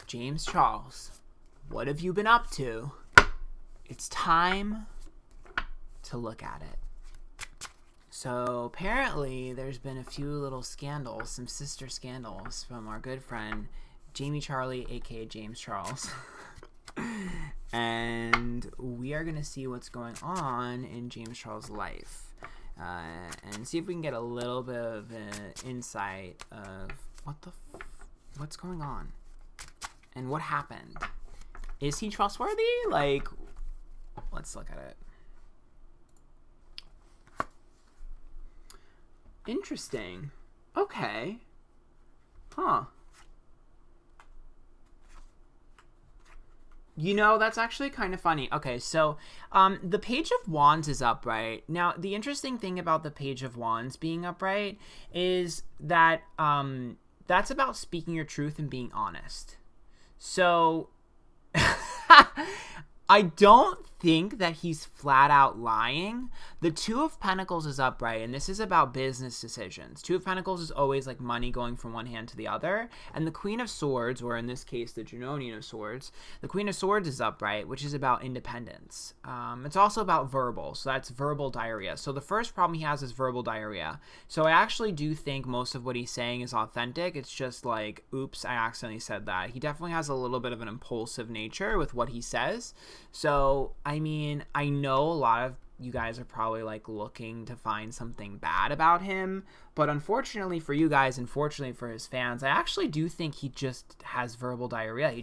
James Charles, what have you been up to? It's time to look at it. So apparently there's been a few little scandals, some sister scandals from our good friend Jamie Charlie, aka James Charles. And we are going to see what's going on in James Charles' life and see if we can get a little bit of an insight of what's going on and what happened. Is he trustworthy? Like, let's look at it. Interesting. Okay. Huh. You know, that's actually kind of funny. Okay, so the Page of Wands is upright. Now, the interesting thing about the Page of Wands being upright is that that's about speaking your truth and being honest. So I don't think that he's flat out lying. The Two of Pentacles is upright, and this is about business decisions. Two of Pentacles is always like money going from one hand to the other. And the Queen of Swords, or in this case, the Junonian of Swords, the Queen of Swords is upright, which is about independence. It's also about verbal, so that's verbal diarrhea. So the first problem he has is verbal diarrhea. So I actually do think most of what he's saying is authentic. It's just like, oops, I accidentally said that. He definitely has a little bit of an impulsive nature with what he says. So, I mean, I know a lot of you guys are probably like looking to find something bad about him, but unfortunately for you guys, unfortunately for his fans, I actually do think he just has verbal diarrhea.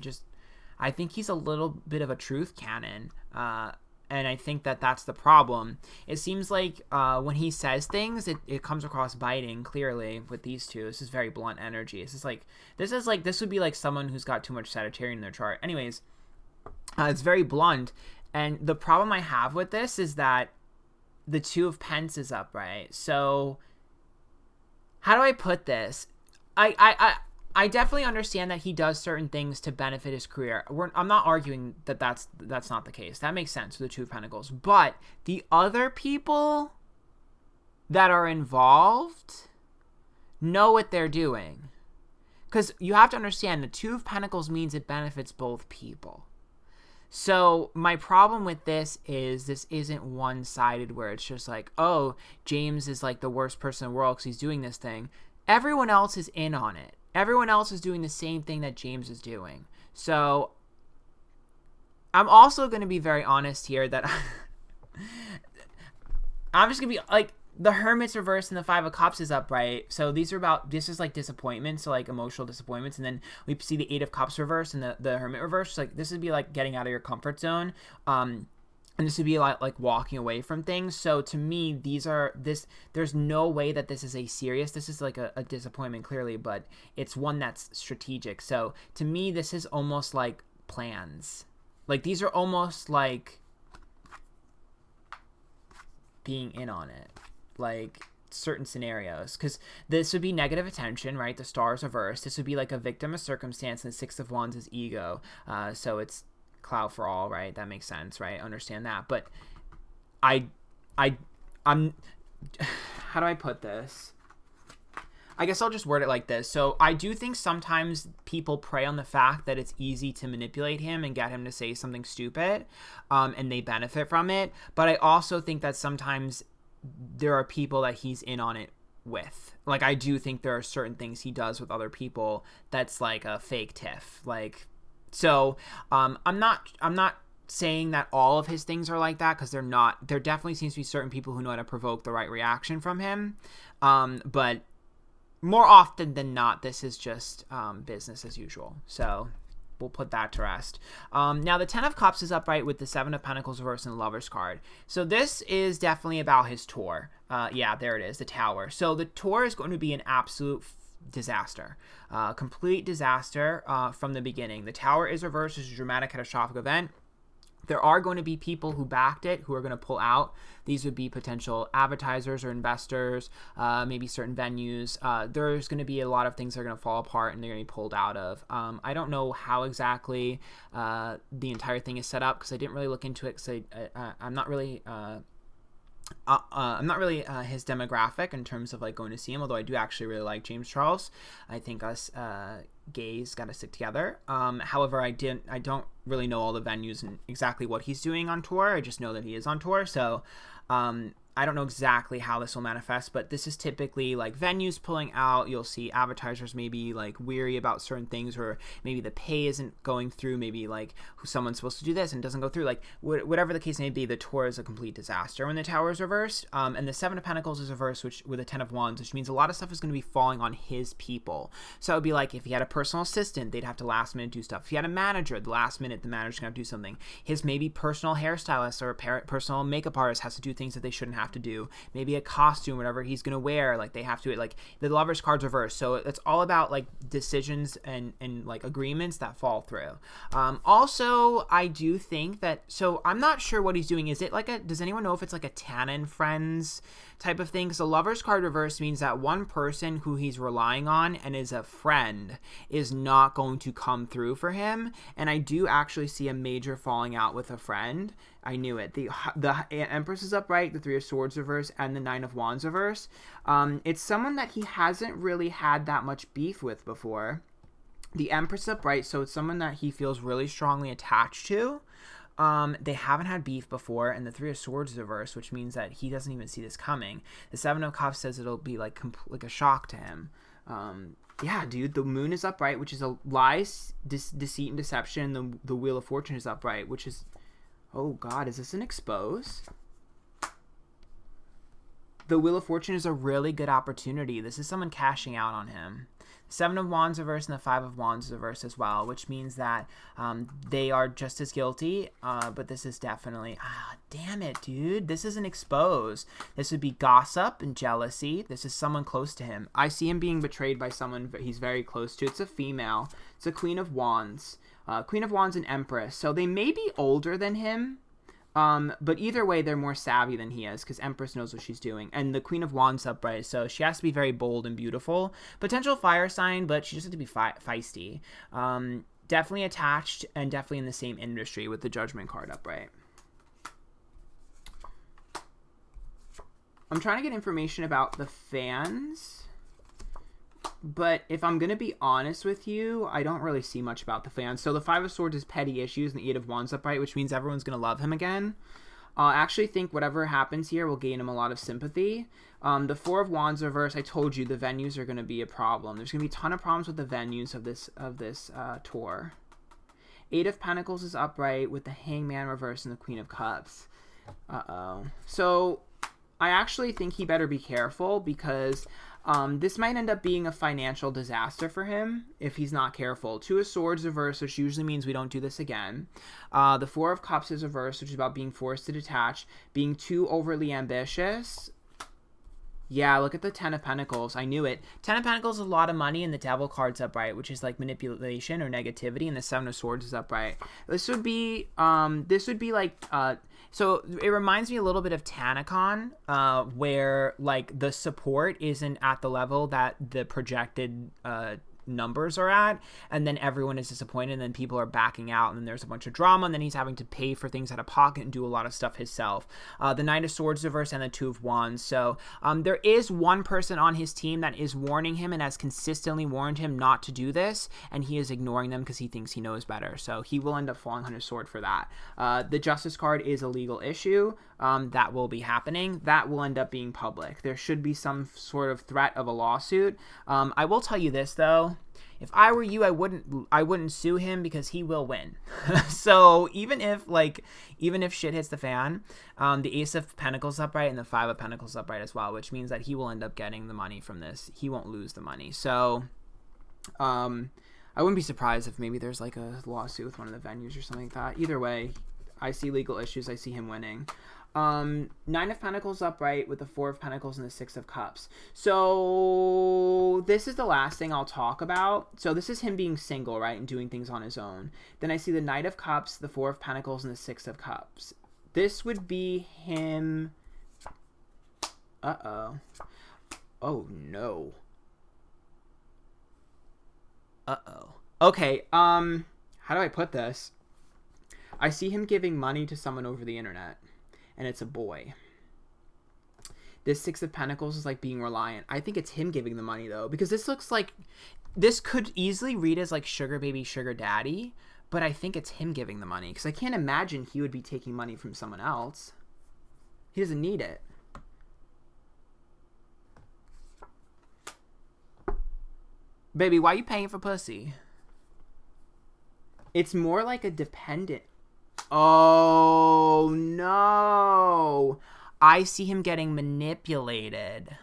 I think he's a little bit of a truth cannon, and I think that that's the problem. It seems like when he says things, it comes across biting clearly with these two. This is very blunt energy. This would be like someone who's got too much Sagittarian in their chart. Anyways, it's very blunt. And the problem I have with this is that the Two of Pence is upright. So how do I put this? I definitely understand that he does certain things to benefit his career. I'm not arguing that that's not the case. That makes sense with the Two of Pentacles. But the other people that are involved know what they're doing. Because you have to understand, the Two of Pentacles means it benefits both people. So my problem with this isn't one-sided where it's just like, oh, James is like the worst person in the world because he's doing this thing. Everyone else is in on it. Everyone else is doing the same thing that James is doing. So I'm also going to be very honest here that I'm just going to be like, the Hermit's reversed and the Five of Cups is upright. So this is like disappointments, so like emotional disappointments. And then we see the Eight of Cups reversed and the Hermit reversed. Like this would be like getting out of your comfort zone. And this would be like walking away from things. So to me, there's no way that this is this is like a disappointment clearly, but it's one that's strategic. So to me, this is almost like plans. Like these are almost like being in on it. Like certain scenarios, because this would be negative attention, right? The stars reversed. This would be like a victim of circumstance, and the Six of Wands is ego. So it's cloud for all, right? That makes sense, right? Understand that. But I'm how do I put this? I guess I'll just word it like this. So I do think sometimes people prey on the fact that it's easy to manipulate him and get him to say something stupid, and they benefit from it. But I also think that sometimes there are people that he's in on it with. Like, I do think there are certain things he does with other people that's like a fake tiff. Like, so I'm not saying that all of his things are like that, because they're not. There definitely seems to be certain people who know how to provoke the right reaction from him. But more often than not, this is just business as usual. So we'll put that to rest. Now, the Ten of Cups is upright with the Seven of Pentacles reversed and the Lover's card. So this is definitely about his tour. Yeah, there it is, the Tower. So the tour is going to be an absolute disaster. Complete disaster from the beginning. The Tower is reversed as a dramatic, catastrophic event. There are going to be people who backed it who are going to pull out. These would be potential advertisers or investors, maybe certain venues. There's going to be a lot of things that are going to fall apart and they're going to be pulled out of. I don't know how exactly the entire thing is set up, because I didn't really look into it, because I'm not really his demographic in terms of like going to see him, although I do actually really like James Charles. I think us gays got to stick together. However, I don't really know all the venues and exactly what he's doing on tour. I just know that he is on tour. So, I don't know exactly how this will manifest, but this is typically like venues pulling out. You'll see advertisers maybe like weary about certain things, or maybe the pay isn't going through. Maybe like someone's supposed to do this and it doesn't go through. Like whatever the case may be, the tour is a complete disaster when the Tower is reversed. And the Seven of Pentacles is reversed, which with the Ten of Wands, which means a lot of stuff is going to be falling on his people. So it would be like if he had a personal assistant, they'd have to last minute do stuff. If he had a manager, the last minute the manager's going to have to do something. His maybe personal hairstylist or personal makeup artist has to do things that they shouldn't have to do. Maybe a costume, whatever he's gonna wear, like they have to, like the Lover's card's reversed. So it's all about like decisions and like agreements that fall through. Also, I do think that, so I'm not sure what he's doing. Is it like does anyone know if it's like a Tana and Friends type of thing? Because the Lover's card reversed means that one person who he's relying on and is a friend is not going to come through for him. And I do actually see a major falling out with a friend. I knew it. The Empress is upright, the Three of Swords reverse, and the Nine of Wands reverse. It's someone that he hasn't really had that much beef with before. The Empress is upright, so it's someone that he feels really strongly attached to. They haven't had beef before, and the Three of Swords is reverse, which means that he doesn't even see this coming. The Seven of Cups says it'll be like a shock to him. Yeah, dude, the Moon is upright, which is a lies, deceit, and deception. The Wheel of Fortune is upright, which is... Oh, God, is this an expose? The Wheel of Fortune is a really good opportunity. This is someone cashing out on him. Seven of Wands reverse and the Five of Wands reverse as well, which means that they are just as guilty, but this is definitely... damn it, dude. This is an expose. This would be gossip and jealousy. This is someone close to him. I see him being betrayed by someone he's very close to. It's a female. It's a Queen of Wands. Queen of Wands and Empress. So they may be older than him, but either way, they're more savvy than he is, because Empress knows what she's doing. And the Queen of Wands upright, so she has to be very bold and beautiful. Potential fire sign, but she just has to be feisty. Definitely attached, and definitely in the same industry with the Judgment card upright. I'm trying to get information about the fans, but if I'm going to be honest with you, I don't really see much about the fans. So the Five of Swords is petty issues and the Eight of Wands upright, which means everyone's going to love him again. I actually think whatever happens here will gain him a lot of sympathy. The Four of Wands reverse, I told you the venues are going to be a problem. There's going to be a ton of problems with the venues of this tour. Eight of Pentacles is upright with the Hangman reverse and the Queen of Cups. So I actually think he better be careful, because this might end up being a financial disaster for him if he's not careful. Two of Swords reverse, which usually means we don't do this again. The Four of Cups is reversed, which is about being forced to detach, being too overly ambitious. Yeah, look at the Ten of Pentacles. I knew it. Ten of Pentacles is a lot of money, and the Devil card's upright, which is like manipulation or negativity, and the Seven of Swords is upright. This would be like, so it reminds me a little bit of Tanacon, where like the support isn't at the level that the projected numbers are at, and then everyone is disappointed, and then people are backing out, and then there's a bunch of drama, and then he's having to pay for things out of pocket and do a lot of stuff himself. The Knight of Swords reverse and the Two of Wands. So there is one person on his team that is warning him and has consistently warned him not to do this, and he is ignoring them because he thinks he knows better. So he will end up falling on his sword for that. The Justice card is a legal issue that will be happening. That will end up being public. There should be some sort of threat of a lawsuit. I will tell you this though. If I were you, I wouldn't sue him, because he will win. So even if shit hits the fan, the Ace of Pentacles upright and the Five of Pentacles upright as well, which means that he will end up getting the money from this. He won't lose the money. So I wouldn't be surprised if maybe there's like a lawsuit with one of the venues or something like that. Either way, I see legal issues. I see him winning. Nine of Pentacles upright with the Four of Pentacles and the Six of Cups. So this is the last thing I'll talk about. So this is him being single, right, and doing things on his own. Then I see the Knight of Cups, the Four of Pentacles, and the Six of Cups. This would be him... Oh, no. Okay, how do I put this? I see him giving money to someone over the internet, and it's a boy. This Six of Pentacles is like being reliant. I think it's him giving the money, though, because this looks like this could easily read as like sugar baby, sugar daddy, but I think it's him giving the money because I can't imagine he would be taking money from someone else. He doesn't need it. Baby, why are you paying for pussy? It's more like a dependent. Oh, no. I see him getting manipulated.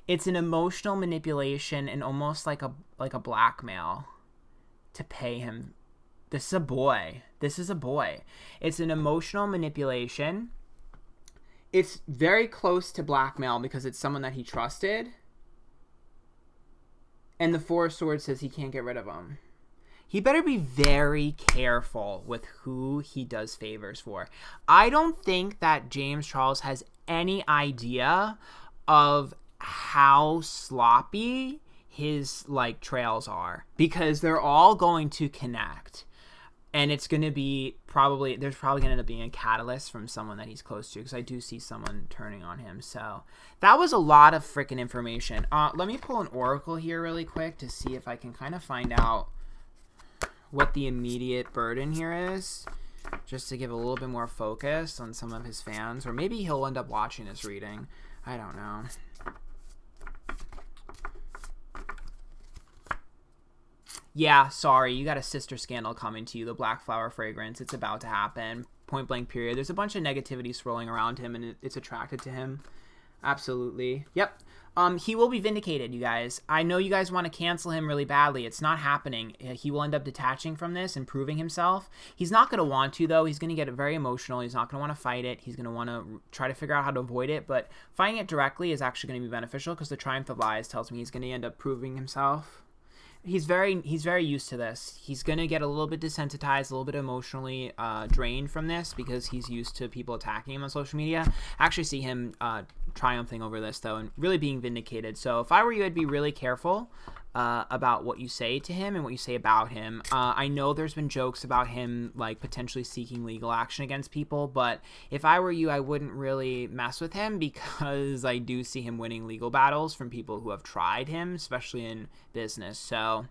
It's an emotional manipulation and almost like a blackmail to pay him. This is a boy. This is a boy. It's an emotional manipulation. It's very close to blackmail because it's someone that he trusted. And the Four of Swords says he can't get rid of him. He better be very careful with who he does favors for. I don't think that James Charles has any idea of how sloppy his like trails are because they're all going to connect. And it's going to be there's probably going to end up being a catalyst from someone that he's close to because I do see someone turning on him. So that was a lot of freaking information. Let me pull an oracle here really quick to see if I can kind of find out what the immediate burden here is, just to give a little bit more focus on some of his fans. Or maybe he'll end up watching this reading. I don't know. Yeah, sorry, you got a sister scandal coming to you, the Black Flower Fragrance. It's about to happen. Point blank period. There's a bunch of negativity swirling around him, and it's attracted to him. Absolutely. Yep. He will be vindicated, you guys. I know you guys want to cancel him really badly. It's not happening. He will end up detaching from this and proving himself. He's not going to want to, though. He's going to get very emotional. He's not going to want to fight it. He's going to want to try to figure out how to avoid it. But fighting it directly is actually going to be beneficial because the Triumph of Lies tells me he's going to end up proving himself. He's very used to this. He's going to get a little bit desensitized, a little bit emotionally drained from this because he's used to people attacking him on social media. I actually see him triumphing over this, though, and really being vindicated. So if I were you, I'd be really careful about what you say to him and what you say about him. I know there's been jokes about him like potentially seeking legal action against people, but if I were you, I wouldn't really mess with him because I do see him winning legal battles from people who have tried him, especially in business. So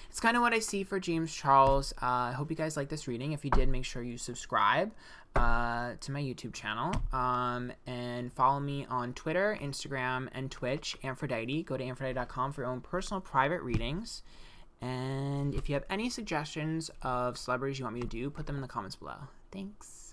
it's kind of what I see for James Charles. I hope you guys like this reading. If you did, make sure you subscribe to my YouTube channel and follow me on Twitter, Instagram, and Twitch, Antphrodite. Go to antphrodite.com for your own personal private readings. And if you have any suggestions of celebrities you want me to do, put them in the comments below. Thanks.